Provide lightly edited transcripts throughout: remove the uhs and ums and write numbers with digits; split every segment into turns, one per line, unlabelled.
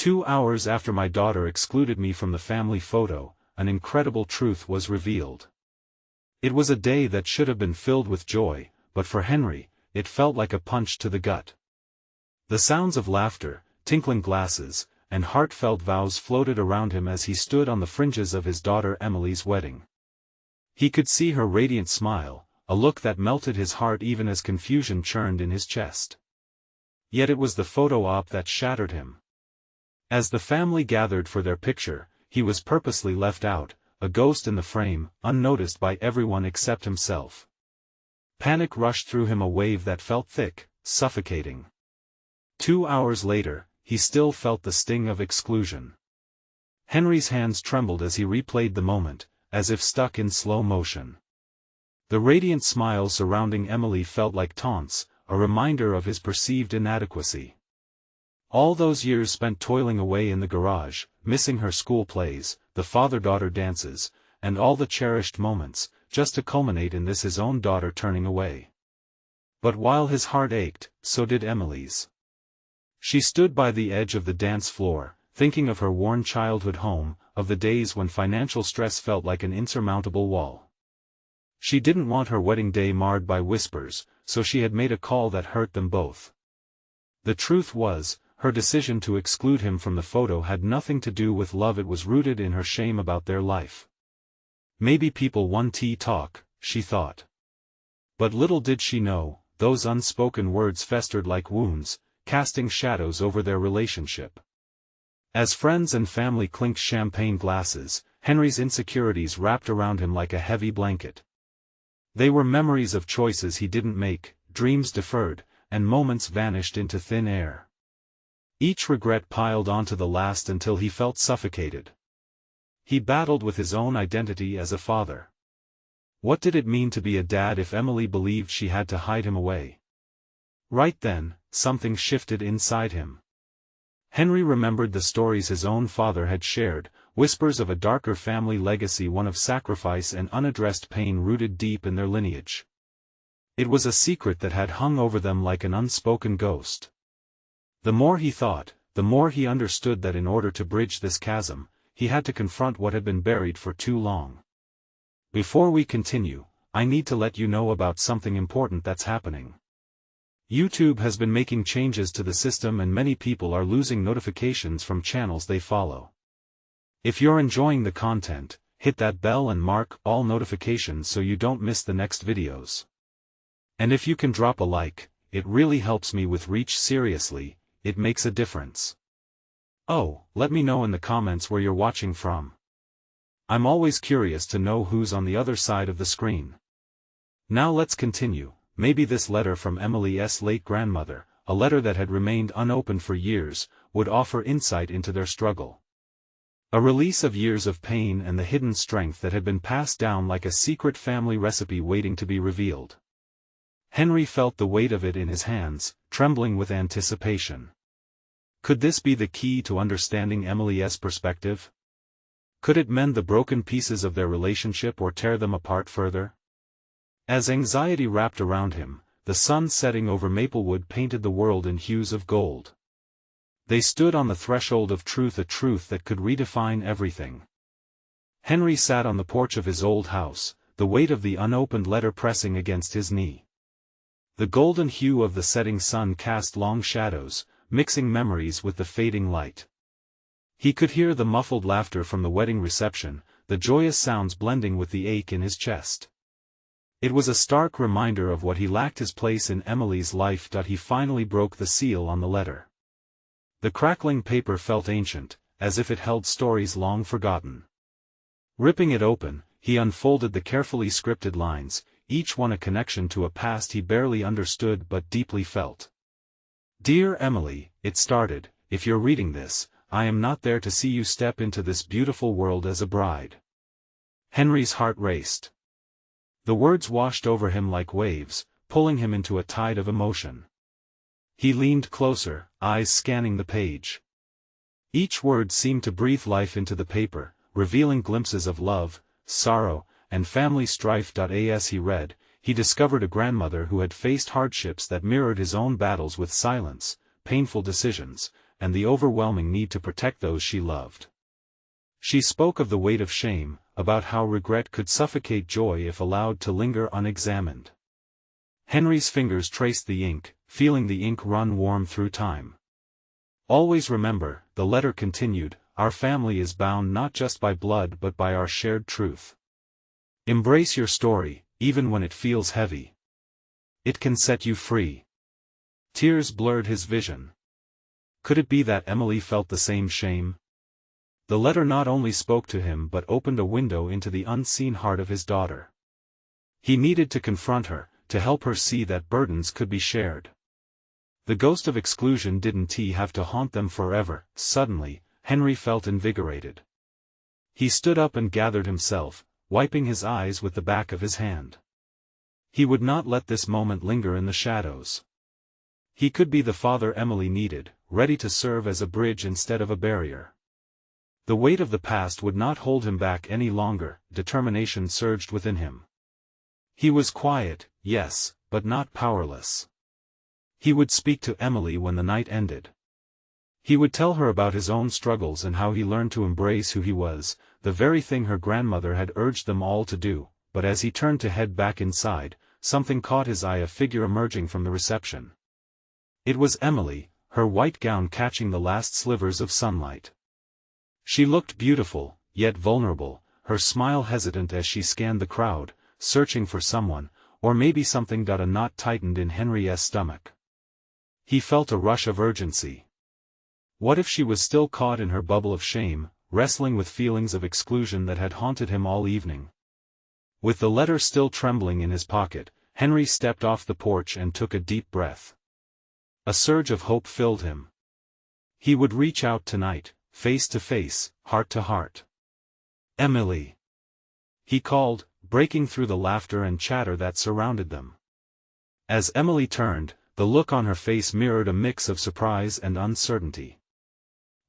2 hours after my daughter excluded me from the family photo, an incredible truth was revealed. It was a day that should have been filled with joy, but for Henry, it felt like a punch to the gut. The sounds of laughter, tinkling glasses, and heartfelt vows floated around him as he stood on the fringes of his daughter Emily's wedding. He could see her radiant smile, a look that melted his heart even as confusion churned in his chest. Yet it was the photo op that shattered him. As the family gathered for their picture, he was purposely left out, a ghost in the frame, unnoticed by everyone except himself. Panic rushed through him, a wave that felt thick, suffocating. 2 hours later, he still felt the sting of exclusion. Henry's hands trembled as he replayed the moment, as if stuck in slow motion. The radiant smile surrounding Emily felt like taunts, a reminder of his perceived inadequacy. All those years spent toiling away in the garage, missing her school plays, the father-daughter dances, and all the cherished moments, just to culminate in this, his own daughter turning away. But while his heart ached, so did Emily's. She stood by the edge of the dance floor, thinking of her worn childhood home, of the days when financial stress felt like an insurmountable wall. She didn't want her wedding day marred by whispers, so she had made a call that hurt them both. The truth was, her decision to exclude him from the photo had nothing to do with love, it was rooted in her shame about their life. Maybe people want to talk, she thought. But little did she know, those unspoken words festered like wounds, casting shadows over their relationship. As friends and family clinked champagne glasses, Henry's insecurities wrapped around him like a heavy blanket. They were memories of choices he didn't make, dreams deferred, and moments vanished into thin air. Each regret piled onto the last until he felt suffocated. He battled with his own identity as a father. What did it mean to be a dad if Emily believed she had to hide him away? Right then, something shifted inside him. Henry remembered the stories his own father had shared, whispers of a darker family legacy, one of sacrifice and unaddressed pain rooted deep in their lineage. It was a secret that had hung over them like an unspoken ghost. The more he thought, the more he understood that in order to bridge this chasm, he had to confront what had been buried for too long. Before we continue, I need to let you know about something important that's happening. YouTube has been making changes to the system and many people are losing notifications from channels they follow. If you're enjoying the content, hit that bell and mark all notifications so you don't miss the next videos. And if you can drop a like, it really helps me with reach. Seriously, it makes a difference. Oh, let me know in the comments where you're watching from. I'm always curious to know who's on the other side of the screen. Now let's continue. Maybe this letter from Emily's late grandmother, a letter that had remained unopened for years, would offer insight into their struggle. A release of years of pain and the hidden strength that had been passed down like a secret family recipe waiting to be revealed. Henry felt the weight of it in his hands, trembling with anticipation. Could this be the key to understanding Emily's perspective? Could it mend the broken pieces of their relationship or tear them apart further? As anxiety wrapped around him, the sun setting over Maplewood painted the world in hues of gold. They stood on the threshold of truth, a truth that could redefine everything. Henry sat on the porch of his old house, the weight of the unopened letter pressing against his knee. The golden hue of the setting sun cast long shadows, mixing memories with the fading light. He could hear the muffled laughter from the wedding reception, the joyous sounds blending with the ache in his chest. It was a stark reminder of what he lacked, his place in Emily's life. He finally broke the seal on the letter. The crackling paper felt ancient, as if it held stories long forgotten. Ripping it open, he unfolded the carefully scripted lines, each one a connection to a past he barely understood but deeply felt. Dear Emily, it started, if you're reading this, I am not there to see you step into this beautiful world as a bride. Henry's heart raced. The words washed over him like waves, pulling him into a tide of emotion. He leaned closer, eyes scanning the page. Each word seemed to breathe life into the paper, revealing glimpses of love, sorrow, and family strife. As he read, he discovered a grandmother who had faced hardships that mirrored his own battles with silence, painful decisions, and the overwhelming need to protect those she loved. She spoke of the weight of shame, about how regret could suffocate joy if allowed to linger unexamined. Henry's fingers traced the ink, feeling the ink run warm through time. "Always remember," the letter continued, "our family is bound not just by blood but by our shared truth. Embrace your story, even when it feels heavy. It can set you free." Tears blurred his vision. Could it be that Emily felt the same shame? The letter not only spoke to him but opened a window into the unseen heart of his daughter. He needed to confront her, to help her see that burdens could be shared. The ghost of exclusion didn't have to haunt them forever. Suddenly, Henry felt invigorated. He stood up and gathered himself, wiping his eyes with the back of his hand. He would not let this moment linger in the shadows. He could be the father Emily needed, ready to serve as a bridge instead of a barrier. The weight of the past would not hold him back any longer. Determination surged within him. He was quiet, yes, but not powerless. He would speak to Emily when the night ended. He would tell her about his own struggles and how he learned to embrace who he was, the very thing her grandmother had urged them all to do. But as he turned to head back inside, something caught his eye: a figure emerging from the reception. It was Emily, her white gown catching the last slivers of sunlight. She looked beautiful, yet vulnerable, her smile hesitant as she scanned the crowd, searching for someone, or maybe something. A knot tightened in Henry's stomach. He felt a rush of urgency. What if she was still caught in her bubble of shame, wrestling with feelings of exclusion that had haunted him all evening? With the letter still trembling in his pocket, Henry stepped off the porch and took a deep breath. A surge of hope filled him. He would reach out tonight, face to face, heart to heart. "Emily!" he called, breaking through the laughter and chatter that surrounded them. As Emily turned, the look on her face mirrored a mix of surprise and uncertainty.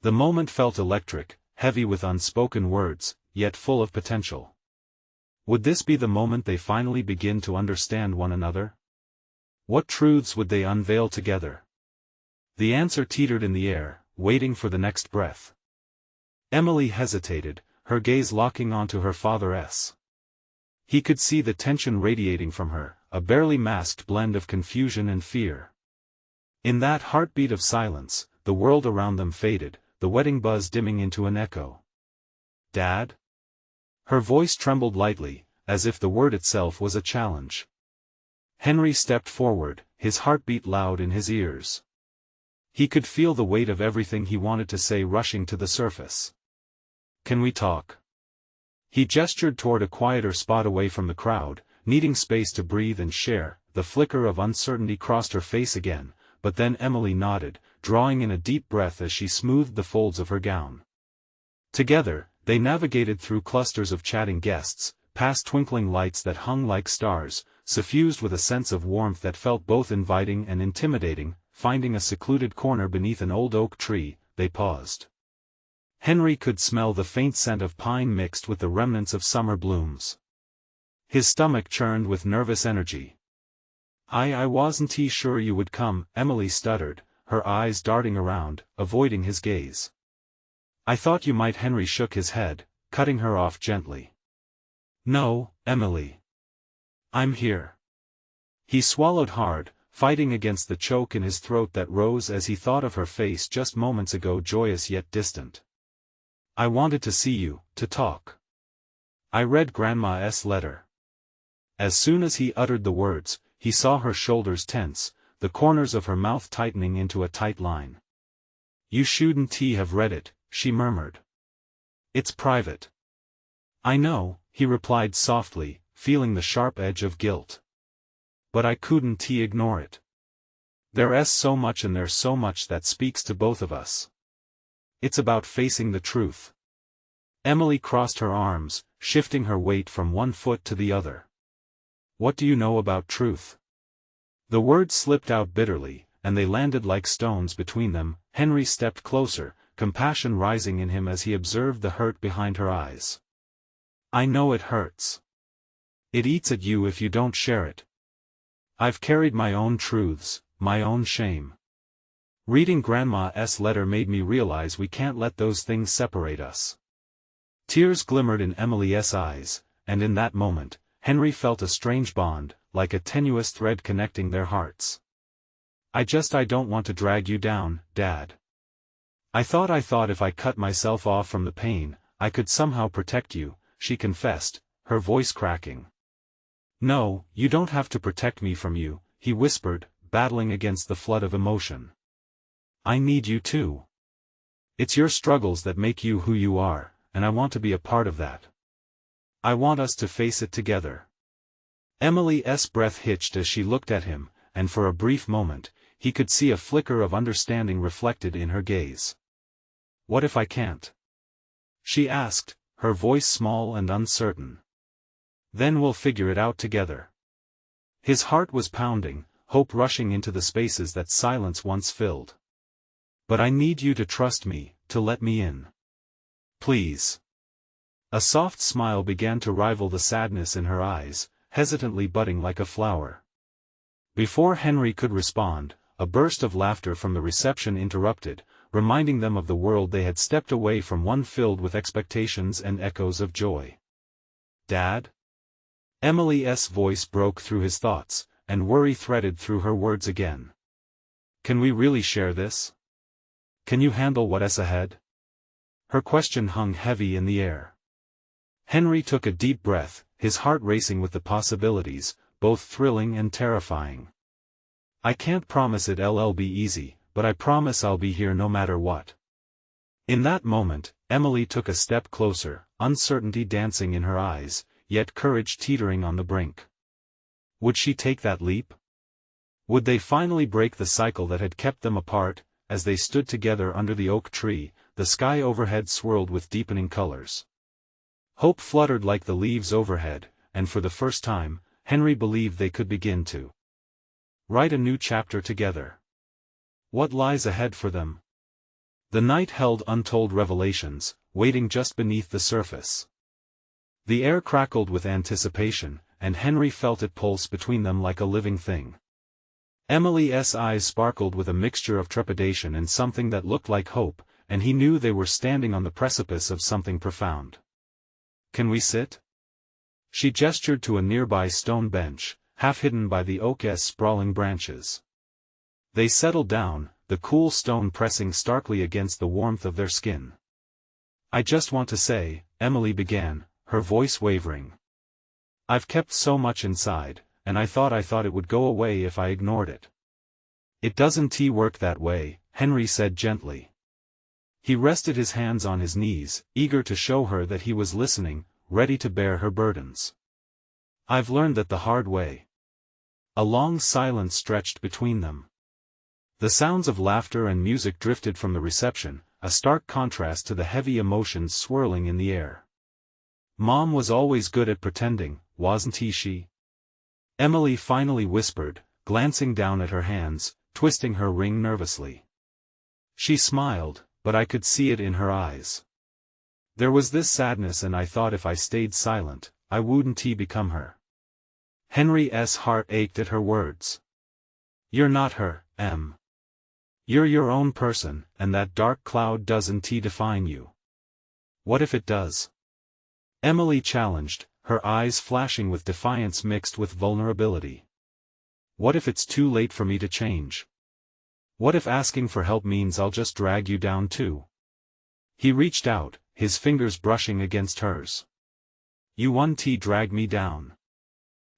The moment felt electric, heavy with unspoken words, yet full of potential. Would this be the moment they finally begin to understand one another? What truths would they unveil together? The answer teetered in the air, waiting for the next breath. Emily hesitated, her gaze locking onto her father's. He could see the tension radiating from her, a barely masked blend of confusion and fear. In that heartbeat of silence, the world around them faded, the wedding buzz dimming into an echo. "Dad?" Her voice trembled lightly, as if the word itself was a challenge. Henry stepped forward, his heartbeat loud in his ears. He could feel the weight of everything he wanted to say rushing to the surface. "Can we talk?" He gestured toward a quieter spot away from the crowd, needing space to breathe and share. The flicker of uncertainty crossed her face again, but then Emily nodded, drawing in a deep breath as she smoothed the folds of her gown. Together, they navigated through clusters of chatting guests, past twinkling lights that hung like stars, suffused with a sense of warmth that felt both inviting and intimidating. Finding a secluded corner beneath an old oak tree, they paused. Henry could smell the faint scent of pine mixed with the remnants of summer blooms. His stomach churned with nervous energy. I wasn't sure you would come," Emily stuttered, her eyes darting around, avoiding his gaze. "I thought you might." Henry shook his head, cutting her off gently. "No, Emily. I'm here." He swallowed hard, fighting against the choke in his throat that rose as he thought of her face just moments ago, joyous yet distant. "I wanted to see you, to talk. I read Grandma's letter." As soon as he uttered the words, he saw her shoulders tense, the corners of her mouth tightening into a tight line. "You shouldn't have read it," she murmured. "It's private." "I know," he replied softly, feeling the sharp edge of guilt. "But I couldn't ignore it. There's so much and there's so much that speaks to both of us. It's about facing the truth." Emily crossed her arms, shifting her weight from one foot to the other. "What do you know about truth?" The words slipped out bitterly, and they landed like stones between them. Henry stepped closer, compassion rising in him as he observed the hurt behind her eyes. "I know it hurts. It eats at you if you don't share it. I've carried my own truths, my own shame. Reading Grandma's letter made me realize we can't let those things separate us. Tears glimmered in Emily's eyes, and in that moment, Henry felt a strange bond, like a tenuous thread connecting their hearts. I don't want to drag you down, Dad. I thought if I cut myself off from the pain, I could somehow protect you, she confessed, her voice cracking. No, you don't have to protect me from you, he whispered, battling against the flood of emotion. I need you too. It's your struggles that make you who you are, and I want to be a part of that. I want us to face it together. Emily's breath hitched as she looked at him, and for a brief moment, he could see a flicker of understanding reflected in her gaze. What if I can't? She asked, her voice small and uncertain. Then we'll figure it out together. His heart was pounding, hope rushing into the spaces that silence once filled. But I need you to trust me, to let me in. Please. A soft smile began to rival the sadness in her eyes, hesitantly budding like a flower. Before Henry could respond, a burst of laughter from the reception interrupted, reminding them of the world they had stepped away from, one filled with expectations and echoes of joy. Dad? Emily's voice broke through his thoughts, and worry threaded through her words again. Can we really share this? Can you handle what's ahead? Her question hung heavy in the air. Henry took a deep breath, his heart racing with the possibilities, both thrilling and terrifying. I can't promise it'll be easy, but I promise I'll be here no matter what. In that moment, Emily took a step closer, uncertainty dancing in her eyes, yet courage teetering on the brink. Would she take that leap? Would they finally break the cycle that had kept them apart? As they stood together under the oak tree, the sky overhead swirled with deepening colors. Hope fluttered like the leaves overhead, and for the first time, Henry believed they could begin to write a new chapter together. What lies ahead for them? The night held untold revelations, waiting just beneath the surface. The air crackled with anticipation, and Henry felt it pulse between them like a living thing. Emily's eyes sparkled with a mixture of trepidation and something that looked like hope, and he knew they were standing on the precipice of something profound. Can we sit? She gestured to a nearby stone bench, half hidden by the oak's sprawling branches. They settled down, the cool stone pressing starkly against the warmth of their skin. I just want to say, Emily began, her voice wavering. I've kept so much inside, and I thought it would go away if I ignored it. It doesn't work that way, Henry said gently. He rested his hands on his knees, eager to show her that he was listening, ready to bear her burdens. I've learned that the hard way. A long silence stretched between them. The sounds of laughter and music drifted from the reception, a stark contrast to the heavy emotions swirling in the air. Mom was always good at pretending, wasn't she? Emily finally whispered, glancing down at her hands, twisting her ring nervously. She smiled, but I could see it in her eyes. There was this sadness, and I thought if I stayed silent, I wouldn't become her. Henry's heart ached at her words. You're not her, Em. You're your own person, and that dark cloud doesn't define you. What if it does? Emily challenged, her eyes flashing with defiance mixed with vulnerability. What if it's too late for me to change? What if asking for help means I'll just drag you down too? He reached out, his fingers brushing against hers. You won't drag me down.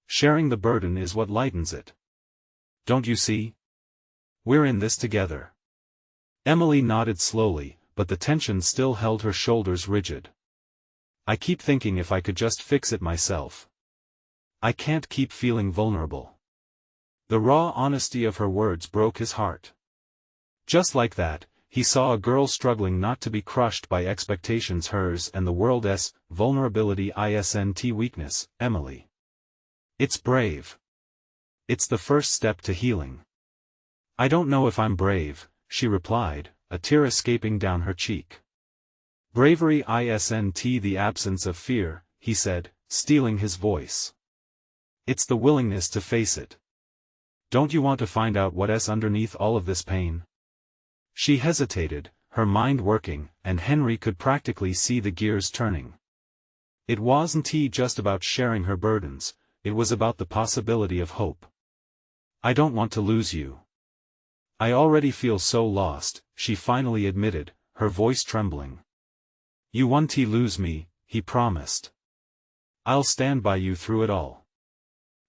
Sharing the burden is what lightens it. Don't you see? We're in this together. Emily nodded slowly, but the tension still held her shoulders rigid. I keep thinking if I could just fix it myself. I can't keep feeling vulnerable. The raw honesty of her words broke his heart. Just like that, he saw a girl struggling not to be crushed by expectations, hers and the world's vulnerability isn't weakness, Emily. It's brave. It's the first step to healing. I don't know if I'm brave, she replied, a tear escaping down her cheek. Bravery isn't the absence of fear, he said, stealing his voice. It's the willingness to face it. Don't you want to find out what's underneath all of this pain? She hesitated, her mind working, and Henry could practically see the gears turning. It wasn't just about sharing her burdens, it was about the possibility of hope. I don't want to lose you. I already feel so lost, she finally admitted, her voice trembling. You won't lose me, he promised. I'll stand by you through it all.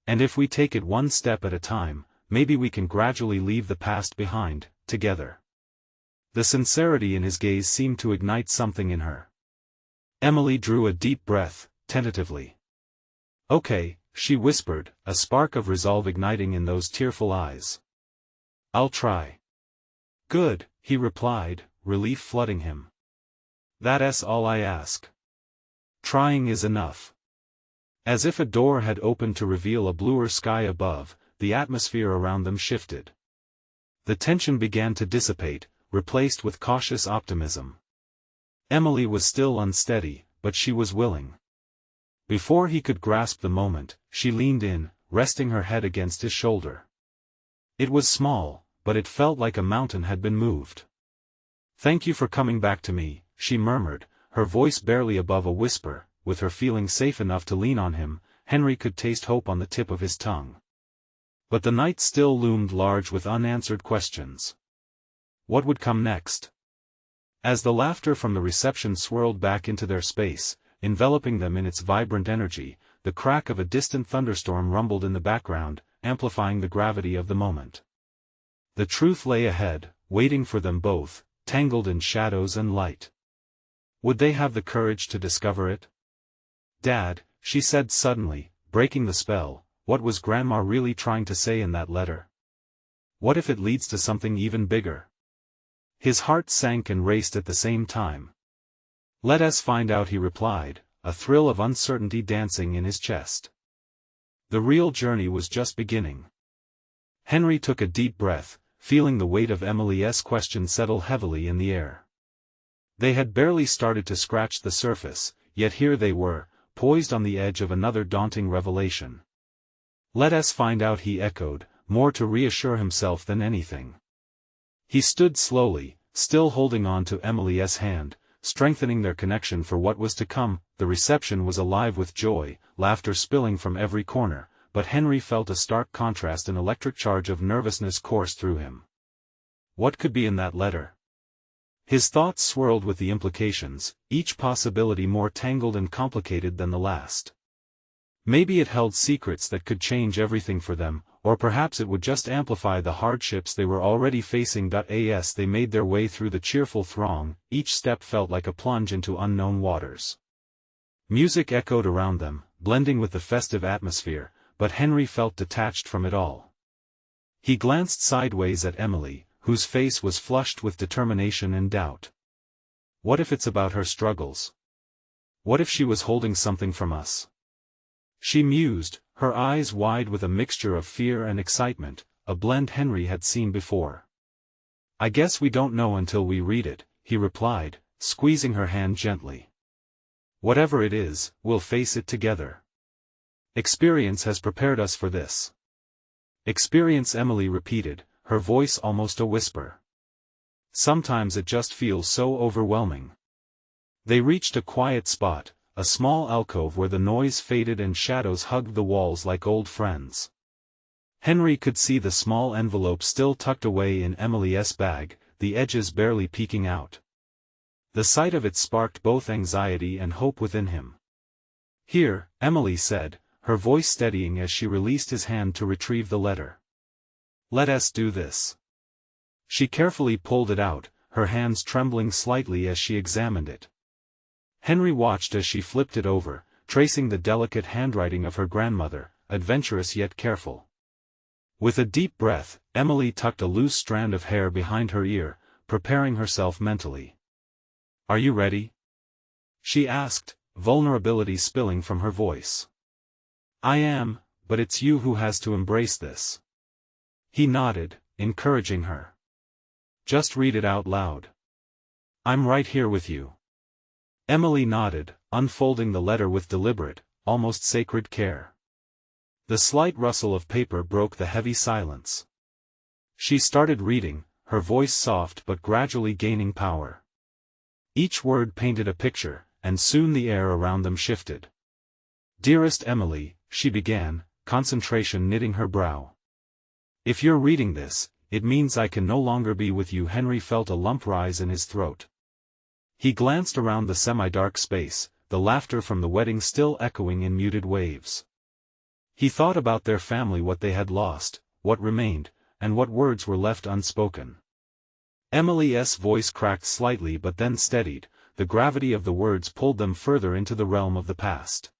And if we take it one step at a time, maybe we can gradually leave the past behind, together. The sincerity in his gaze seemed to ignite something in her. Emily drew a deep breath, tentatively. Okay, she whispered, a spark of resolve igniting in those tearful eyes. I'll try. Good, he replied, relief flooding him. That's all I ask. Trying is enough. As if a door had opened to reveal a bluer sky above, the atmosphere around them shifted. The tension began to dissipate, replaced with cautious optimism. Emily was still unsteady, but she was willing. Before he could grasp the moment, she leaned in, resting her head against his shoulder. It was small, but it felt like a mountain had been moved. Thank you for coming back to me, she murmured, her voice barely above a whisper. With her feeling safe enough to lean on him, Henry could taste hope on the tip of his tongue. But the night still loomed large with unanswered questions. What would come next? As the laughter from the reception swirled back into their space, enveloping them in its vibrant energy, the crack of a distant thunderstorm rumbled in the background, amplifying the gravity of the moment. The truth lay ahead, waiting for them both, tangled in shadows and light. Would they have the courage to discover it? Dad, she said suddenly, breaking the spell, what was Grandma really trying to say in that letter? What if it leads to something even bigger? His heart sank and raced at the same time. Let us find out, he replied, a thrill of uncertainty dancing in his chest. The real journey was just beginning. Henry took a deep breath, feeling the weight of Emily's question settle heavily in the air. They had barely started to scratch the surface, yet here they were, poised on the edge of another daunting revelation. Let us find out, he echoed, more to reassure himself than anything. He stood slowly, still holding on to Emily's hand, strengthening their connection for what was to come. The reception was alive with joy, laughter spilling from every corner, but Henry felt a stark contrast, an electric charge of nervousness course through him. What could be in that letter? His thoughts swirled with the implications, each possibility more tangled and complicated than the last. Maybe it held secrets that could change everything for them, or perhaps it would just amplify the hardships they were already facing. As they made their way through the cheerful throng, each step felt like a plunge into unknown waters. Music echoed around them, blending with the festive atmosphere, but Henry felt detached from it all. He glanced sideways at Emily, whose face was flushed with determination and doubt. What if it's about her struggles? What if she was holding something from us? She mused, her eyes wide with a mixture of fear and excitement, a blend Henry had seen before. I guess we don't know until we read it, he replied, squeezing her hand gently. Whatever it is, we'll face it together. Experience has prepared us for this. Experience, Emily repeated, her voice almost a whisper. Sometimes it just feels so overwhelming. They reached a quiet spot, a small alcove where the noise faded and shadows hugged the walls like old friends. Henry could see the small envelope still tucked away in Emily's bag, the edges barely peeking out. The sight of it sparked both anxiety and hope within him. Here, Emily said, her voice steadying as she released his hand to retrieve the letter. Let us do this. She carefully pulled it out, her hands trembling slightly as she examined it. Henry watched as she flipped it over, tracing the delicate handwriting of her grandmother, adventurous yet careful. With a deep breath, Emily tucked a loose strand of hair behind her ear, preparing herself mentally. Are you ready? She asked, vulnerability spilling from her voice. I am, but it's you who has to embrace this. He nodded, encouraging her. Just read it out loud. I'm right here with you. Emily nodded, unfolding the letter with deliberate, almost sacred care. The slight rustle of paper broke the heavy silence. She started reading, her voice soft but gradually gaining power. Each word painted a picture, and soon the air around them shifted. "Dearest Emily," she began, concentration knitting her brow. "If you're reading this, it means I can no longer be with you." Henry felt a lump rise in his throat. He glanced around the semi-dark space, the laughter from the wedding still echoing in muted waves. He thought about their family, what they had lost, what remained, and what words were left unspoken. Emily's voice cracked slightly but then steadied. The gravity of the words pulled them further into the realm of the past.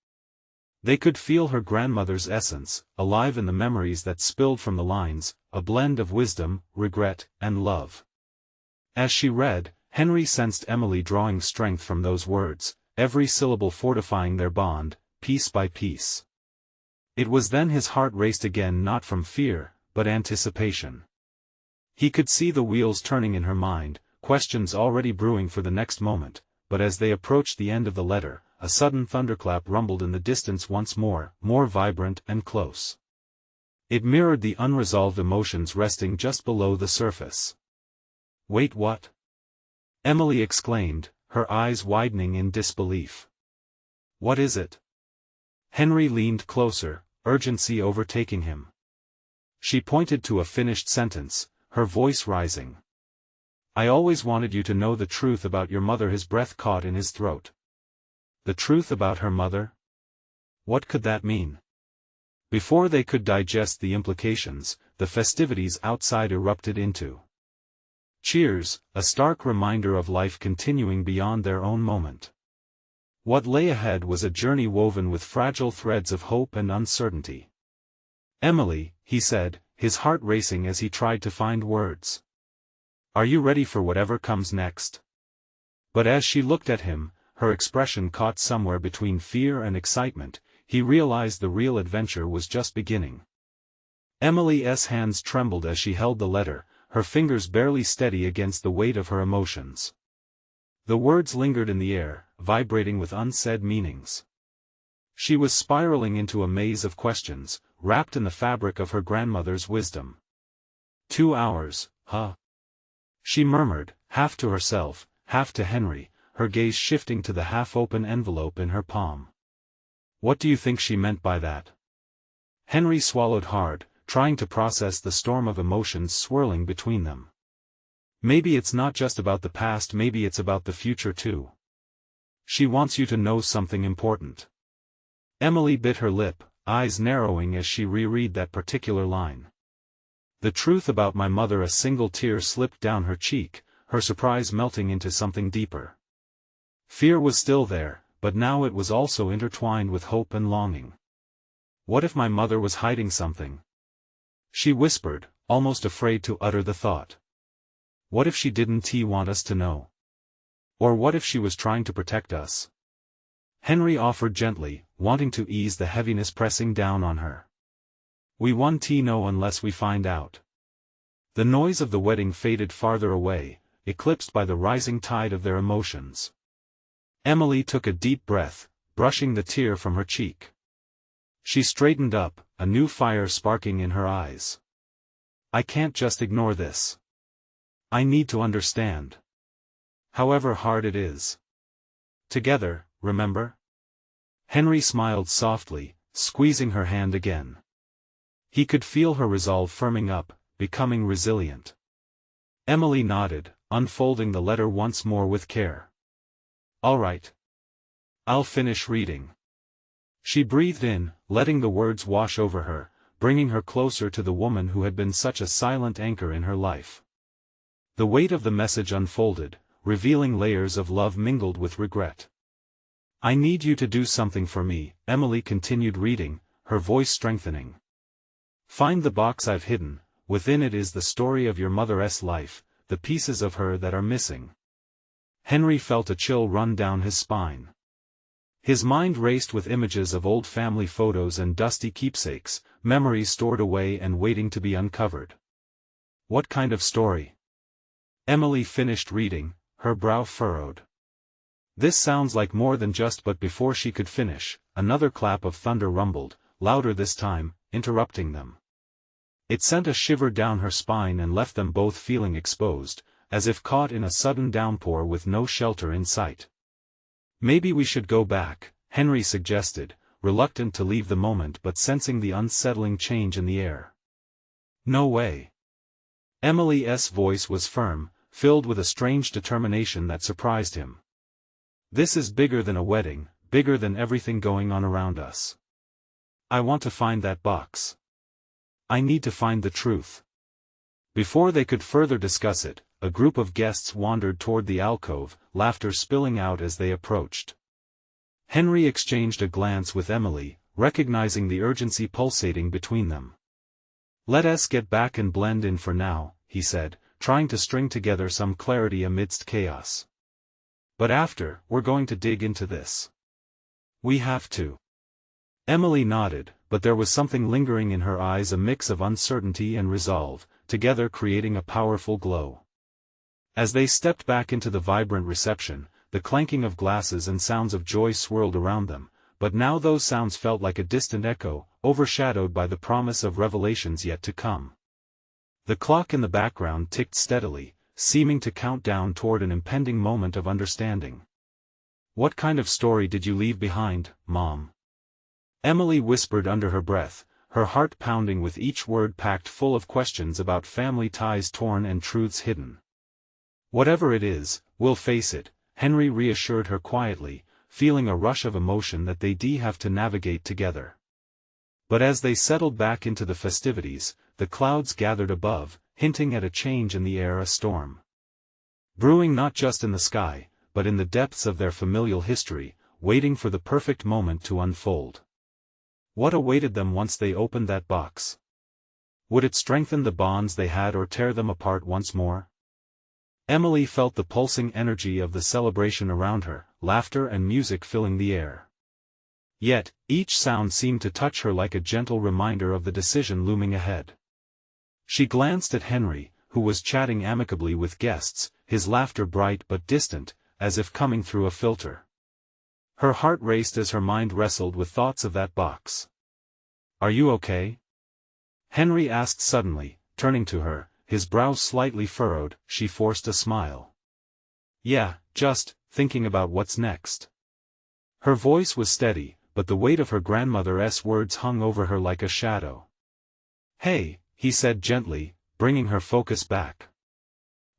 They could feel her grandmother's essence, alive in the memories that spilled from the lines, a blend of wisdom, regret, and love. As she read, Henry sensed Emily drawing strength from those words, every syllable fortifying their bond, piece by piece. It was then his heart raced again, not from fear, but anticipation. He could see the wheels turning in her mind, questions already brewing for the next moment, but as they approached the end of the letter, a sudden thunderclap rumbled in the distance once more vibrant and close. It mirrored the unresolved emotions resting just below the surface. "Wait, what?" Emily exclaimed, her eyes widening in disbelief. "What is it?" Henry leaned closer, urgency overtaking him. She pointed to a finished sentence, her voice rising. "I always wanted you to know the truth about your mother." His breath caught in his throat. The truth about her mother? What could that mean? Before they could digest the implications, the festivities outside erupted into cheers, a stark reminder of life continuing beyond their own moment. What lay ahead was a journey woven with fragile threads of hope and uncertainty. "Emily," he said, his heart racing as he tried to find words. "Are you ready for whatever comes next?" But as she looked at him, her expression caught somewhere between fear and excitement. He realized the real adventure was just beginning. Emily's hands trembled as she held the letter, her fingers barely steady against the weight of her emotions. The words lingered in the air, vibrating with unsaid meanings. She was spiraling into a maze of questions, wrapped in the fabric of her grandmother's wisdom. 2 hours, huh? She murmured, half to herself, half to Henry, her gaze shifting to the half-open envelope in her palm. What do you think she meant by that? Henry swallowed hard, trying to process the storm of emotions swirling between them. Maybe it's not just about the past, maybe it's about the future too. She wants you to know something important. Emily bit her lip, eyes narrowing as she reread that particular line. The truth about my mother. A single tear slipped down her cheek, her surprise melting into something deeper. Fear was still there, but now it was also intertwined with hope and longing. What if my mother was hiding something? She whispered, almost afraid to utter the thought. What if she didn't want us to know? Or what if she was trying to protect us? Henry offered gently, wanting to ease the heaviness pressing down on her. We won't know unless we find out. The noise of the wedding faded farther away, eclipsed by the rising tide of their emotions. Emily took a deep breath, brushing the tear from her cheek. She straightened up, a new fire sparking in her eyes. I can't just ignore this. I need to understand. However hard it is. Together, remember? Henry smiled softly, squeezing her hand again. He could feel her resolve firming up, becoming resilient. Emily nodded, unfolding the letter once more with care. All right. I'll finish reading. She breathed in, letting the words wash over her, bringing her closer to the woman who had been such a silent anchor in her life. The weight of the message unfolded, revealing layers of love mingled with regret. I need you to do something for me, Emily continued reading, her voice strengthening. Find the box I've hidden. Within it is the story of your mother's life, the pieces of her that are missing. Henry felt a chill run down his spine. His mind raced with images of old family photos and dusty keepsakes, memories stored away and waiting to be uncovered. What kind of story? Emily finished reading, her brow furrowed. This sounds like more than just. But before she could finish, another clap of thunder rumbled, louder this time, interrupting them. It sent a shiver down her spine and left them both feeling exposed, as if caught in a sudden downpour with no shelter in sight. "Maybe we should go back," Henry suggested, reluctant to leave the moment but sensing the unsettling change in the air. "No way." Emily's voice was firm, filled with a strange determination that surprised him. "This is bigger than a wedding, bigger than everything going on around us. I want to find that box. I need to find the truth." Before they could further discuss it, a group of guests wandered toward the alcove, laughter spilling out as they approached. Henry exchanged a glance with Emily, recognizing the urgency pulsating between them. "Let us get back and blend in for now," he said, trying to string together some clarity amidst chaos. "But after, we're going to dig into this. We have to." Emily nodded, but there was something lingering in her eyes, a mix of uncertainty and resolve, together creating a powerful glow. As they stepped back into the vibrant reception, the clanking of glasses and sounds of joy swirled around them, but now those sounds felt like a distant echo, overshadowed by the promise of revelations yet to come. The clock in the background ticked steadily, seeming to count down toward an impending moment of understanding. "What kind of story did you leave behind, Mom?" Emily whispered under her breath, her heart pounding with each word packed full of questions about family ties torn and truths hidden. "Whatever it is, we'll face it," Henry reassured her quietly, feeling a rush of emotion that they'd have to navigate together. But as they settled back into the festivities, the clouds gathered above, hinting at a change in the air, a storm brewing not just in the sky, but in the depths of their familial history, waiting for the perfect moment to unfold. What awaited them once they opened that box? Would it strengthen the bonds they had or tear them apart once more? Emily felt the pulsing energy of the celebration around her, laughter and music filling the air. Yet, each sound seemed to touch her like a gentle reminder of the decision looming ahead. She glanced at Henry, who was chatting amicably with guests, his laughter bright but distant, as if coming through a filter. Her heart raced as her mind wrestled with thoughts of that box. "Are you okay?" Henry asked suddenly, turning to her, his brows slightly furrowed. She forced a smile. "Yeah, just thinking about what's next." Her voice was steady, but the weight of her grandmother's words hung over her like a shadow. "Hey," he said gently, bringing her focus back.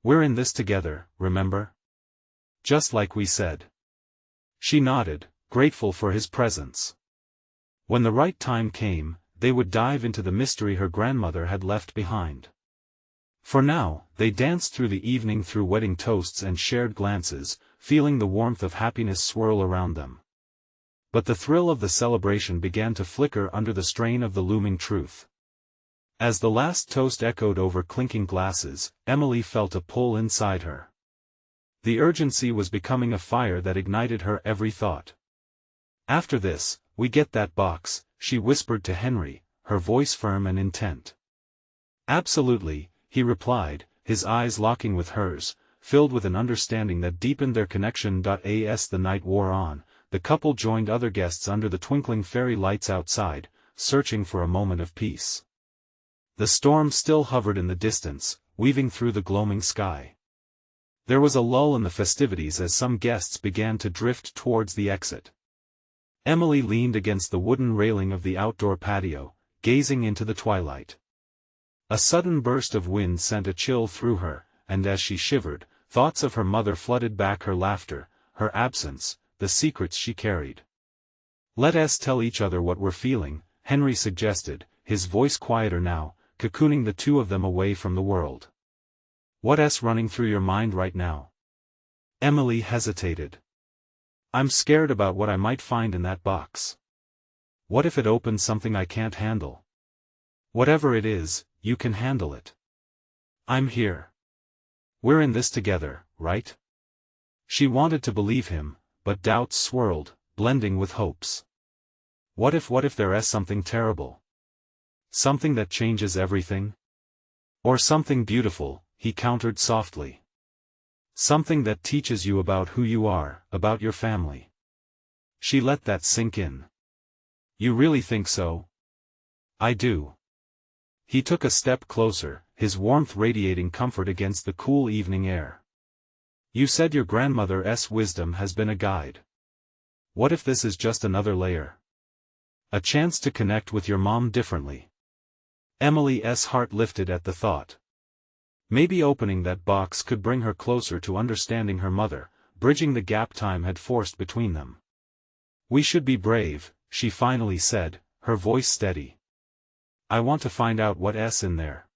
"We're in this together, remember? Just like we said." She nodded, grateful for his presence. When the right time came, they would dive into the mystery her grandmother had left behind. For now, they danced through the evening through wedding toasts and shared glances, feeling the warmth of happiness swirl around them. But the thrill of the celebration began to flicker under the strain of the looming truth. As the last toast echoed over clinking glasses, Emily felt a pull inside her. The urgency was becoming a fire that ignited her every thought. "After this, we get that box," she whispered to Henry, her voice firm and intent. "Absolutely," he replied, his eyes locking with hers, filled with an understanding that deepened their connection. As the night wore on, the couple joined other guests under the twinkling fairy lights outside, searching for a moment of peace. The storm still hovered in the distance, weaving through the gloaming sky. There was a lull in the festivities as some guests began to drift towards the exit. Emily leaned against the wooden railing of the outdoor patio, gazing into the twilight. A sudden burst of wind sent a chill through her, and as she shivered, thoughts of her mother flooded back, her laughter, her absence, the secrets she carried. "Let us tell each other what we're feeling," Henry suggested, his voice quieter now, cocooning the two of them away from the world. "What's running through your mind right now?" Emily hesitated. "I'm scared about what I might find in that box. What if it opens something I can't handle?" "Whatever it is, you can handle it. I'm here. We're in this together, right?" She wanted to believe him, but doubts swirled, blending with hopes. What if there's something terrible? Something that changes everything? Or something beautiful, he countered softly. Something that teaches you about who you are, about your family. She let that sink in. "You really think so?" "I do." He took a step closer, his warmth radiating comfort against the cool evening air. You said your grandmother's wisdom has been a guide. What if this is just another layer? A chance to connect with your mom differently. Emily's heart lifted at the thought. Maybe opening that box could bring her closer to understanding her mother, bridging the gap time had forced between them. We should be brave, she finally said, her voice steady. I want to find out what's in there.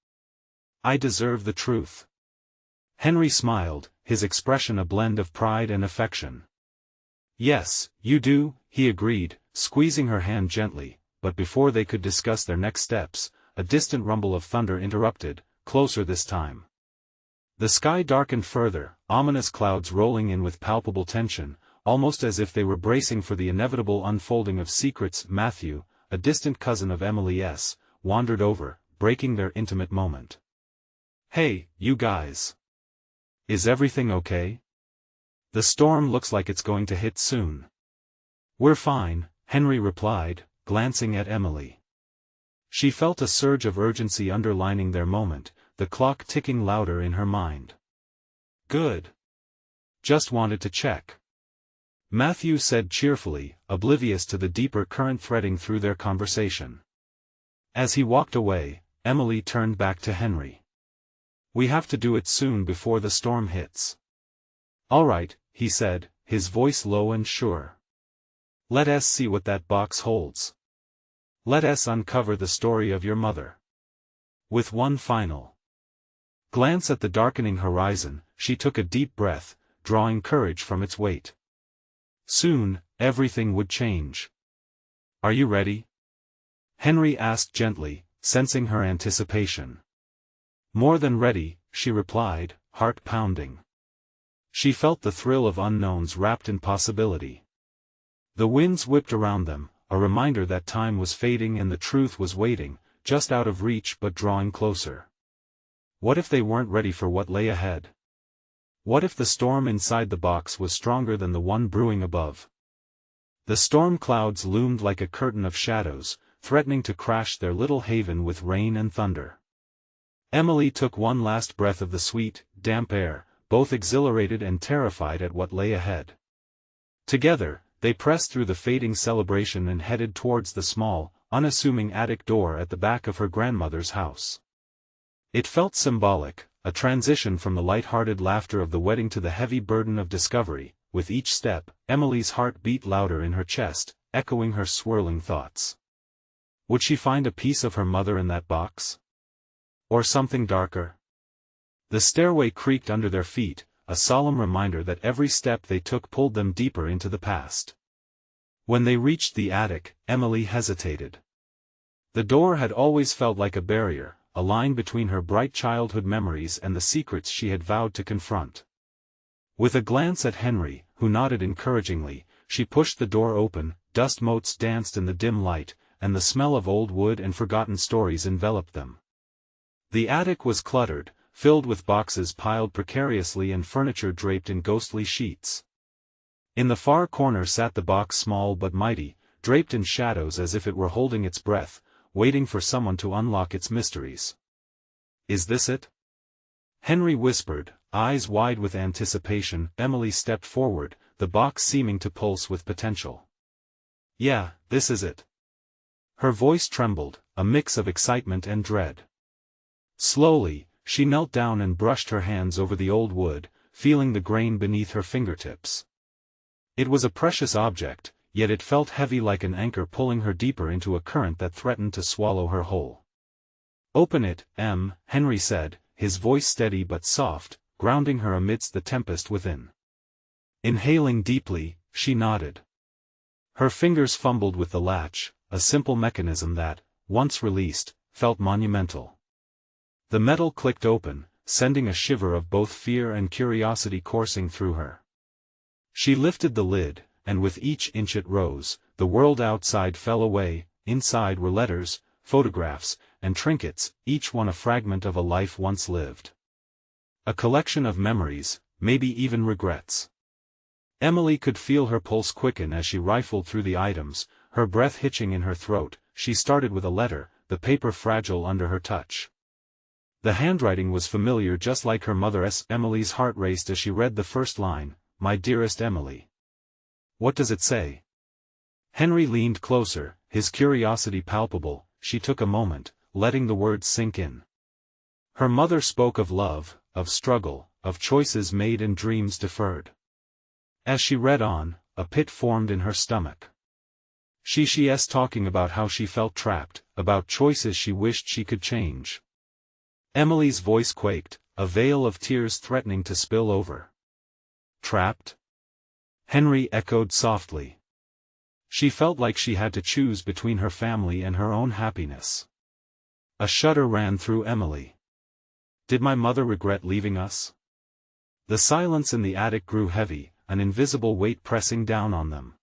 I deserve the truth. Henry smiled, his expression a blend of pride and affection. Yes, you do, he agreed, squeezing her hand gently, but before they could discuss their next steps, a distant rumble of thunder interrupted, closer this time. The sky darkened further, ominous clouds rolling in with palpable tension, almost as if they were bracing for the inevitable unfolding of secrets. Matthew, a distant cousin of Emily's, wandered over, breaking their intimate moment. Hey, you guys. Is everything okay? The storm looks like it's going to hit soon. We're fine, Henry replied, glancing at Emily. She felt a surge of urgency underlining their moment, the clock ticking louder in her mind. Good. Just wanted to check. Matthew said cheerfully, oblivious to the deeper current threading through their conversation. As he walked away, Emily turned back to Henry. We have to do it soon before the storm hits. All right, he said, his voice low and sure. Let us see what that box holds. Let us uncover the story of your mother. With one final glance at the darkening horizon, she took a deep breath, drawing courage from its weight. Soon, everything would change. Are you ready? Henry asked gently, sensing her anticipation. More than ready, she replied, heart pounding. She felt the thrill of unknowns wrapped in possibility. The winds whipped around them, a reminder that time was fading and the truth was waiting, just out of reach but drawing closer. What if they weren't ready for what lay ahead? What if the storm inside the box was stronger than the one brewing above? The storm clouds loomed like a curtain of shadows, threatening to crash their little haven with rain and thunder. Emily took one last breath of the sweet, damp air, both exhilarated and terrified at what lay ahead. Together, they pressed through the fading celebration and headed towards the small, unassuming attic door at the back of her grandmother's house. It felt symbolic, a transition from the light-hearted laughter of the wedding to the heavy burden of discovery. With each step, Emily's heart beat louder in her chest, echoing her swirling thoughts. Would she find a piece of her mother in that box? Or something darker? The stairway creaked under their feet, a solemn reminder that every step they took pulled them deeper into the past. When they reached the attic, Emily hesitated. The door had always felt like a barrier, a line between her bright childhood memories and the secrets she had vowed to confront. With a glance at Henry, who nodded encouragingly, she pushed the door open. Dust motes danced in the dim light, and the smell of old wood and forgotten stories enveloped them. The attic was cluttered, filled with boxes piled precariously and furniture draped in ghostly sheets. In the far corner sat the box, small but mighty, draped in shadows as if it were holding its breath, waiting for someone to unlock its mysteries. Is this it? Henry whispered, eyes wide with anticipation. Emily stepped forward, the box seeming to pulse with potential. Yeah, this is it. Her voice trembled, a mix of excitement and dread. Slowly, she knelt down and brushed her hands over the old wood, feeling the grain beneath her fingertips. It was a precious object, yet it felt heavy like an anchor pulling her deeper into a current that threatened to swallow her whole. Open it, Henry said, his voice steady but soft, grounding her amidst the tempest within. Inhaling deeply, she nodded. Her fingers fumbled with the latch, a simple mechanism that, once released, felt monumental. The metal clicked open, sending a shiver of both fear and curiosity coursing through her. She lifted the lid, and with each inch it rose, the world outside fell away. Inside were letters, photographs, and trinkets, each one a fragment of a life once lived. A collection of memories, maybe even regrets. Emily could feel her pulse quicken as she rifled through the items, her breath hitching in her throat. She started with a letter, the paper fragile under her touch. The handwriting was familiar, just like her mother's. Emily's heart raced as she read the first line, "My dearest Emily." "What does it say?" Henry leaned closer, his curiosity palpable. She took a moment, letting the words sink in. Her mother spoke of love, of struggle, of choices made and dreams deferred. As she read on, a pit formed in her stomach. She's talking about how she felt trapped, about choices she wished she could change. Emily's voice quaked, a veil of tears threatening to spill over. "Trapped?" Henry echoed softly. She felt like she had to choose between her family and her own happiness. A shudder ran through Emily. Did my mother regret leaving us? The silence in the attic grew heavy, an invisible weight pressing down on them.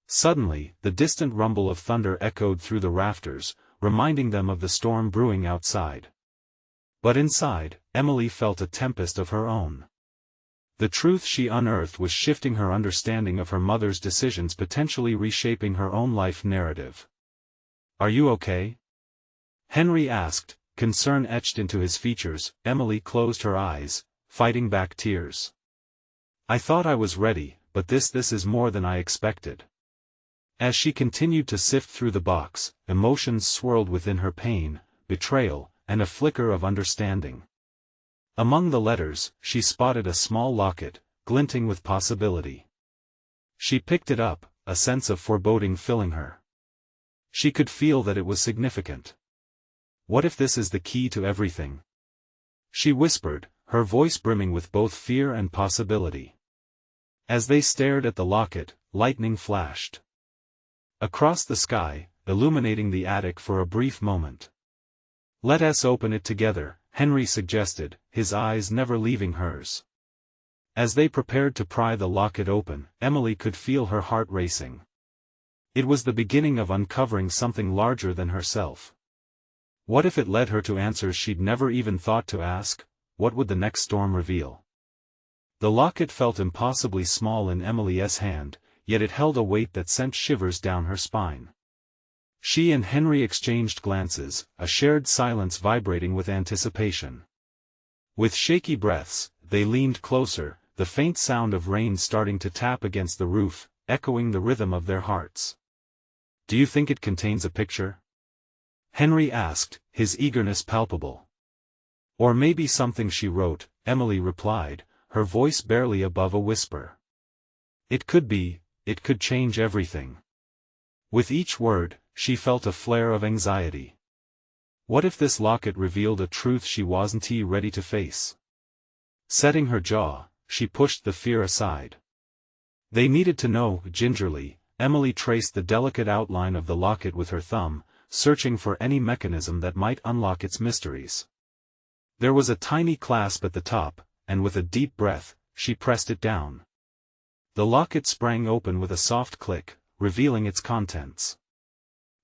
Suddenly, the distant rumble of thunder echoed through the rafters, reminding them of the storm brewing outside. But inside, Emily felt a tempest of her own. The truth she unearthed was shifting her understanding of her mother's decisions, potentially reshaping her own life narrative. "Are you okay?" Henry asked, concern etched into his features. Emily closed her eyes, fighting back tears. "I thought I was ready, but this is more than I expected." As she continued to sift through the box, emotions swirled within her: pain, betrayal, and a flicker of understanding. Among the letters, she spotted a small locket, glinting with possibility. She picked it up, a sense of foreboding filling her. She could feel that it was significant. "What if this is the key to everything?" she whispered, her voice brimming with both fear and possibility. As they stared at the locket, lightning flashed across the sky, illuminating the attic for a brief moment. "Let us open it together," Henry suggested, his eyes never leaving hers. As they prepared to pry the locket open, Emily could feel her heart racing. It was the beginning of uncovering something larger than herself. What if it led her to answers she'd never even thought to ask? What would the next storm reveal? The locket felt impossibly small in Emily's hand, yet it held a weight that sent shivers down her spine. She and Henry exchanged glances, a shared silence vibrating with anticipation. With shaky breaths, they leaned closer, the faint sound of rain starting to tap against the roof, echoing the rhythm of their hearts. "Do you think it contains a picture?" Henry asked, his eagerness palpable. "Or maybe something she wrote," Emily replied, her voice barely above a whisper. "It could be, it could change everything." With each word, she felt a flare of anxiety. What if this locket revealed a truth she wasn't ready to face? Setting her jaw, she pushed the fear aside. They needed to know. Gingerly, Emily traced the delicate outline of the locket with her thumb, searching for any mechanism that might unlock its mysteries. There was a tiny clasp at the top, and with a deep breath, she pressed it down. The locket sprang open with a soft click, revealing its contents.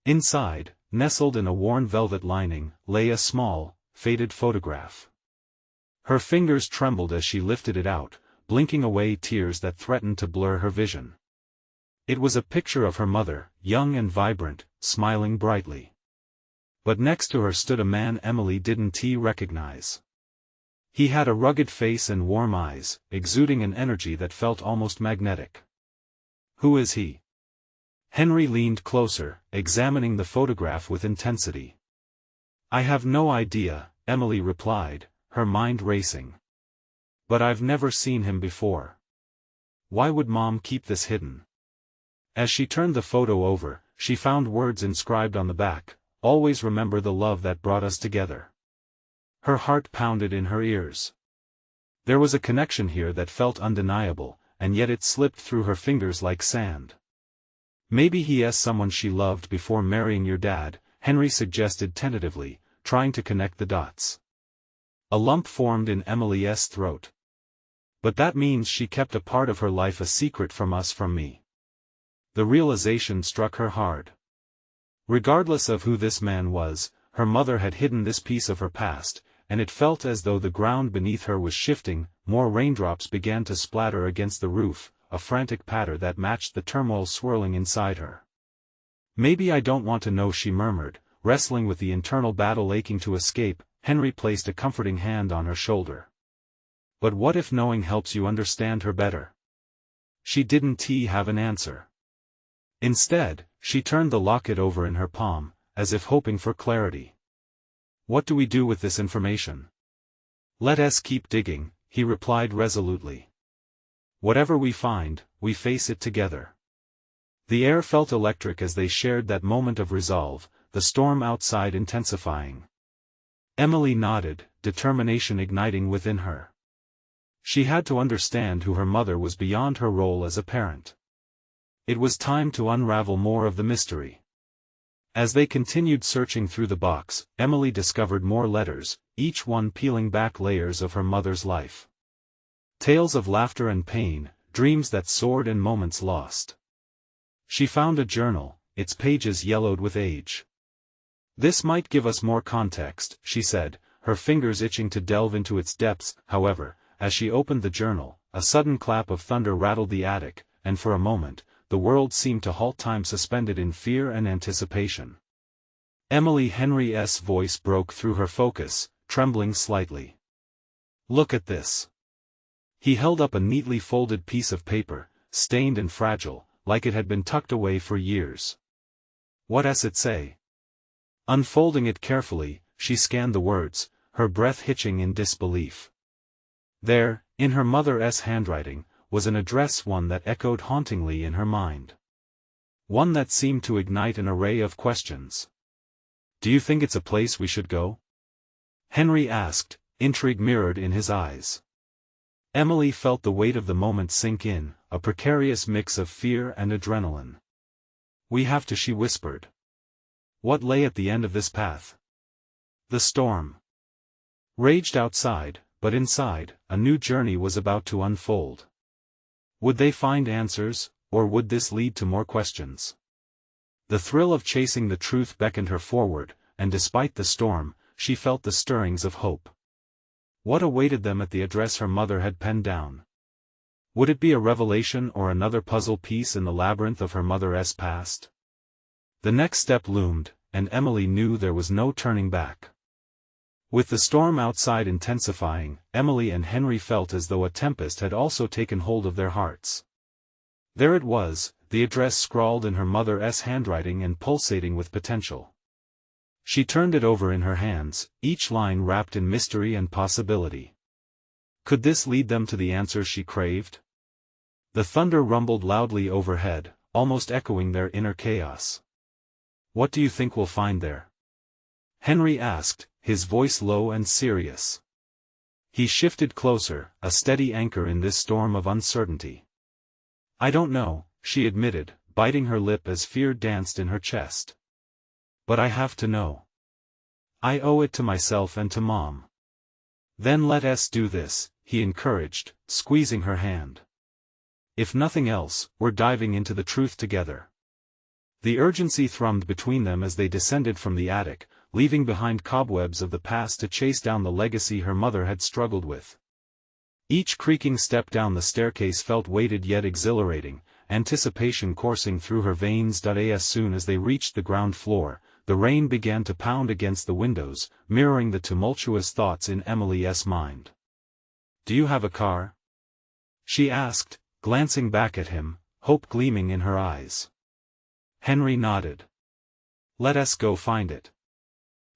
Inside, nestled in a worn velvet lining, lay a small, faded photograph. Her fingers trembled as she lifted it out, blinking away tears that threatened to blur her vision. It was a picture of her mother, young and vibrant, smiling brightly. But next to her stood a man Emily didn't recognize. He had a rugged face and warm eyes, exuding an energy that felt almost magnetic. "Who is he?" Henry leaned closer, examining the photograph with intensity. "I have no idea," Emily replied, her mind racing. "But I've never seen him before. Why would Mom keep this hidden?" As she turned the photo over, she found words inscribed on the back: "Always remember the love that brought us together." Her heart pounded in her ears. There was a connection here that felt undeniable, and yet it slipped through her fingers like sand. "Maybe he's someone she loved before marrying your dad," Henry suggested tentatively, trying to connect the dots. A lump formed in Emily's throat. "But that means she kept a part of her life a secret from us, from me." The realization struck her hard. Regardless of who this man was, her mother had hidden this piece of her past, and it felt as though the ground beneath her was shifting. More raindrops began to splatter against the roof, a frantic patter that matched the turmoil swirling inside her. "Maybe I don't want to know," she murmured, wrestling with the internal battle aching to escape. Henry placed a comforting hand on her shoulder. But what if knowing helps you understand her better? She didn't have an answer. Instead, she turned the locket over in her palm, as if hoping for clarity. What do we do with this information? Let us keep digging, he replied resolutely. Whatever we find, we face it together. The air felt electric as they shared that moment of resolve, the storm outside intensifying. Emily nodded, determination igniting within her. She had to understand who her mother was beyond her role as a parent. It was time to unravel more of the mystery. As they continued searching through the box, Emily discovered more letters, each one peeling back layers of her mother's life. Tales of laughter and pain, dreams that soared and moments lost. She found a journal, its pages yellowed with age. This might give us more context, she said, her fingers itching to delve into its depths. However, as she opened the journal, a sudden clap of thunder rattled the attic, and for a moment, the world seemed to halt, time suspended in fear and anticipation. Henry's voice broke through her focus, trembling slightly. Look at this. He held up a neatly folded piece of paper, stained and fragile, like it had been tucked away for years. What does it say? Unfolding it carefully, she scanned the words, her breath hitching in disbelief. There, in her mother's handwriting, was an address, one that echoed hauntingly in her mind. One that seemed to ignite an array of questions. Do you think it's a place we should go? Henry asked, intrigue mirrored in his eyes. Emily felt the weight of the moment sink in, a precarious mix of fear and adrenaline. We have to, she whispered. What lay at the end of this path? The storm raged outside, but inside, a new journey was about to unfold. Would they find answers, or would this lead to more questions? The thrill of chasing the truth beckoned her forward, and despite the storm, she felt the stirrings of hope. What awaited them at the address her mother had penned down? Would it be a revelation or another puzzle piece in the labyrinth of her mother's past? The next step loomed, and Emily knew there was no turning back. With the storm outside intensifying, Emily and Henry felt as though a tempest had also taken hold of their hearts. There it was, the address scrawled in her mother's handwriting and pulsating with potential. She turned it over in her hands, each line wrapped in mystery and possibility. Could this lead them to the answers she craved? The thunder rumbled loudly overhead, almost echoing their inner chaos. What do you think we'll find there? Henry asked, his voice low and serious. He shifted closer, a steady anchor in this storm of uncertainty. I don't know, she admitted, biting her lip as fear danced in her chest. But I have to know. I owe it to myself and to Mom. Then let us do this, he encouraged, squeezing her hand. If nothing else, we're diving into the truth together. The urgency thrummed between them as they descended from the attic, leaving behind cobwebs of the past to chase down the legacy her mother had struggled with. Each creaking step down the staircase felt weighted yet exhilarating, anticipation coursing through her veins. As soon as they reached the ground floor, the rain began to pound against the windows, mirroring the tumultuous thoughts in Emily's mind. Do you have a car? She asked, glancing back at him, hope gleaming in her eyes. Henry nodded. Let us go find it.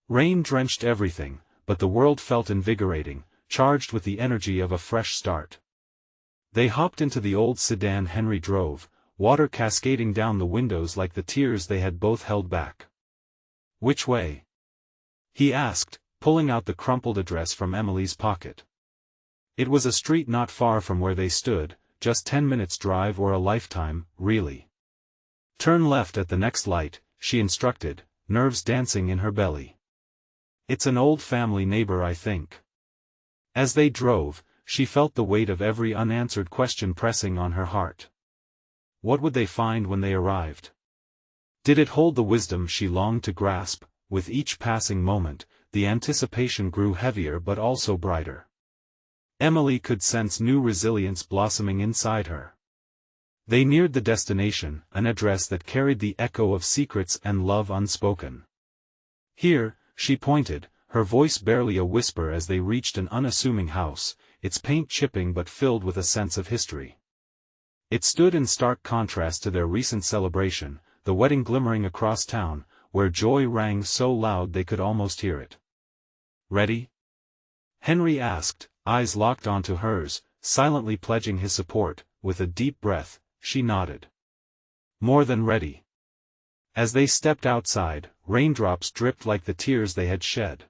Rain drenched everything, but the world felt invigorating, charged with the energy of a fresh start. They hopped into the old sedan Henry drove, water cascading down the windows like the tears they had both held back. Which way? He asked, pulling out the crumpled address from Emily's pocket. It was a street not far from where they stood, just 10 minutes' drive or a lifetime, really. Turn left at the next light, she instructed, nerves dancing in her belly. It's an old family neighbor, I think. As they drove, she felt the weight of every unanswered question pressing on her heart. What would they find when they arrived? Did it hold the wisdom she longed to grasp? With each passing moment, the anticipation grew heavier but also brighter. Emily could sense new resilience blossoming inside her. They neared the destination, an address that carried the echo of secrets and love unspoken. Here, she pointed, her voice barely a whisper as they reached an unassuming house, its paint chipping but filled with a sense of history. It stood in stark contrast to their recent celebration, the wedding glimmering across town, where joy rang so loud they could almost hear it. "Ready?" Henry asked, eyes locked onto hers, silently pledging his support. With a deep breath, she nodded. More than ready. As they stepped outside, raindrops dripped like the tears they had shed.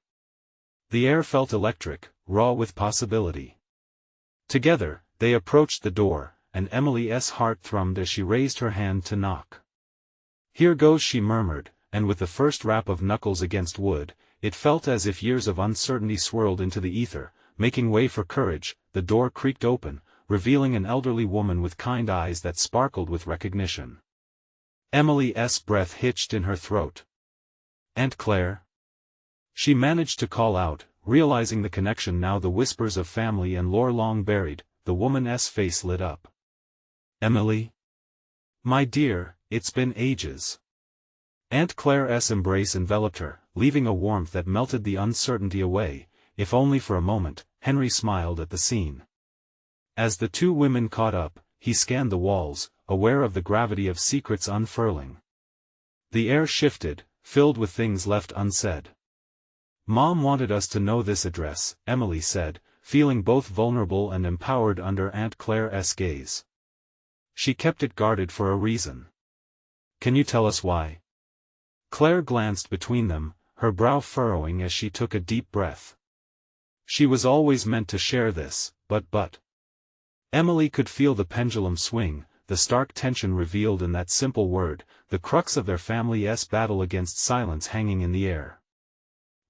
The air felt electric, raw with possibility. Together, they approached the door, and Emily's heart thrummed as she raised her hand to knock. "Here goes," she murmured, and with the first rap of knuckles against wood, it felt as if years of uncertainty swirled into the ether, making way for courage. The door creaked open, revealing an elderly woman with kind eyes that sparkled with recognition. Emily's breath hitched in her throat. "Aunt Claire?" She managed to call out, realizing the connection now, the whispers of family and lore long buried. The woman's face lit up. "Emily? My dear, it's been ages." Aunt Claire's embrace enveloped her, leaving a warmth that melted the uncertainty away, if only for a moment. Henry smiled at the scene. As the two women caught up, he scanned the walls, aware of the gravity of secrets unfurling. The air shifted, filled with things left unsaid. "Mom wanted us to know this address," Emily said, feeling both vulnerable and empowered under Aunt Claire's gaze. "She kept it guarded for a reason. Can you tell us why?" Claire glanced between them, her brow furrowing as she took a deep breath. She was always meant to share this, but... Emily could feel the pendulum swing, the stark tension revealed in that simple word, the crux of their family's battle against silence hanging in the air.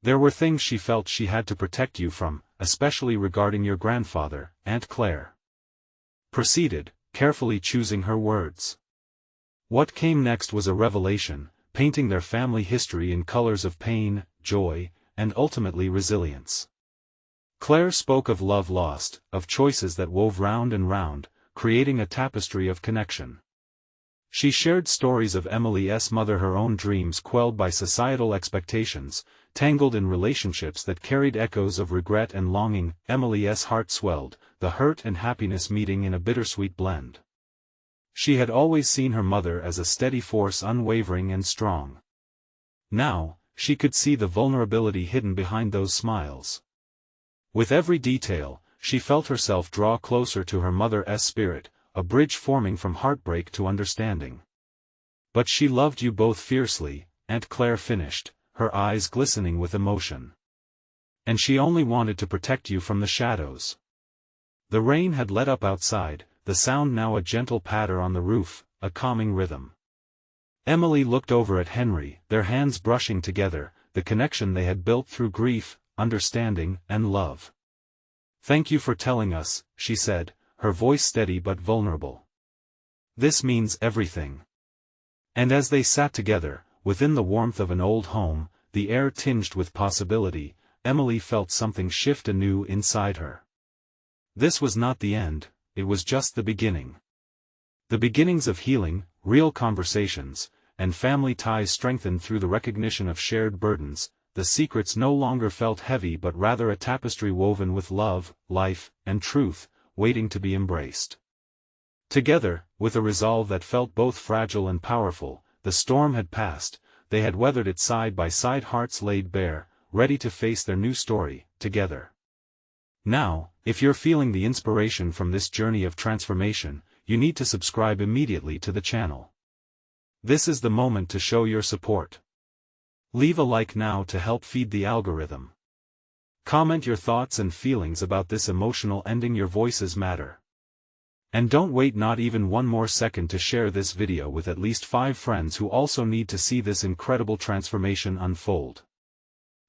"There were things she felt she had to protect you from, especially regarding your grandfather," Aunt Claire proceeded, carefully choosing her words. What came next was a revelation, painting their family history in colors of pain, joy, and ultimately resilience. Claire spoke of love lost, of choices that wove round and round, creating a tapestry of connection. She shared stories of Emily's mother, her own dreams quelled by societal expectations, tangled in relationships that carried echoes of regret and longing. Emily's heart swelled, the hurt and happiness meeting in a bittersweet blend. She had always seen her mother as a steady force, unwavering and strong. Now, she could see the vulnerability hidden behind those smiles. With every detail, she felt herself draw closer to her mother's spirit, a bridge forming from heartbreak to understanding. "But she loved you both fiercely," Aunt Claire finished, her eyes glistening with emotion. "And she only wanted to protect you from the shadows." The rain had let up outside, the sound now a gentle patter on the roof, a calming rhythm. Emily looked over at Henry, their hands brushing together, the connection they had built through grief, understanding, and love. "Thank you for telling us," she said, her voice steady but vulnerable. "This means everything." And as they sat together, within the warmth of an old home, the air tinged with possibility, Emily felt something shift anew inside her. This was not the end, it was just the beginning. The beginnings of healing, real conversations, and family ties strengthened through the recognition of shared burdens. The secrets no longer felt heavy but rather a tapestry woven with love, life, and truth, waiting to be embraced. Together, with a resolve that felt both fragile and powerful, the storm had passed, they had weathered it side by side, hearts laid bare, ready to face their new story, together. Now, if you're feeling the inspiration from this journey of transformation, you need to subscribe immediately to the channel. This is the moment to show your support. Leave a like now to help feed the algorithm. Comment your thoughts and feelings about this emotional ending, your voices matter. And don't wait not even one more second to share this video with at least 5 friends who also need to see this incredible transformation unfold.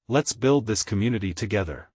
Let's build this community together.